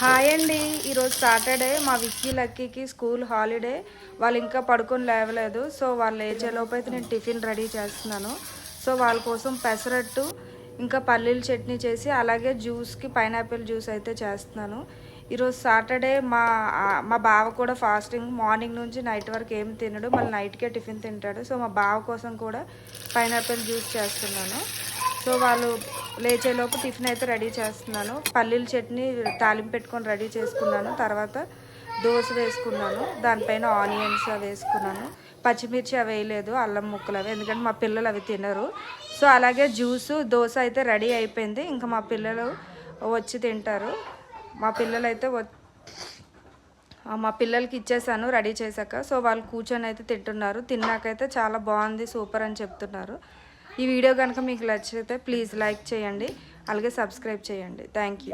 Hi అండి. ఈరోజు Saturday మా విక్కీ లక్కీకి స్కూల్ హాలిడే. వాళ్ళు ఇంకా పడుకొని లేవలేదు. సో వాళ్ళు లేచేలోపు అయితే నేను టిఫిన్ రెడీ చేస్తున్నాను. సో వాళ్ళ కోసం పెసరట్టు ఇంకా పల్లీల చట్నీ చేసి అలాగే జ్యూస్కి పైనాపిల్ జ్యూస్ అయితే చేస్తున్నాను. ఈరోజు సాటర్డే మా బావ కూడా ఫాస్టింగ్. మార్నింగ్ నుంచి నైట్ వరకు ఏం తినడు, మళ్ళీ నైట్కే టిఫిన్ తింటాడు. సో మా బావ కోసం కూడా పైనాపిల్ జ్యూస్ చేస్తున్నాను. సో వాళ్ళు లేచేలోపు టిఫిన్ అయితే రెడీ చేస్తున్నాను. పల్లీల చట్నీ తాలింపు పెట్టుకొని రెడీ చేసుకున్నాను. తర్వాత దోశ వేసుకున్నాను, దానిపైన ఆనియన్స్ వేసుకున్నాను. పచ్చిమిర్చి అవి వేయలేదు, అల్లం ముక్కలు అవి, ఎందుకంటే మా పిల్లలు అవి తినరు. సో అలాగే జ్యూసు దోశ అయితే రెడీ అయిపోయింది. ఇంకా మా పిల్లలు వచ్చి తింటారు. మా పిల్లలు అయితే మా పిల్లలకి ఇచ్చేసాను రెడీ చేశాక. సో వాళ్ళు కూర్చొని అయితే తింటున్నారు. తిన్నాకైతే చాలా బాగుంది, సూపర్ అని చెప్తున్నారు. ఈ వీడియో కనుక మీకు నచ్చితే ప్లీజ్ లైక్ చేయండి, అలాగే సబ్స్క్రైబ్ చేయండి. Thank you.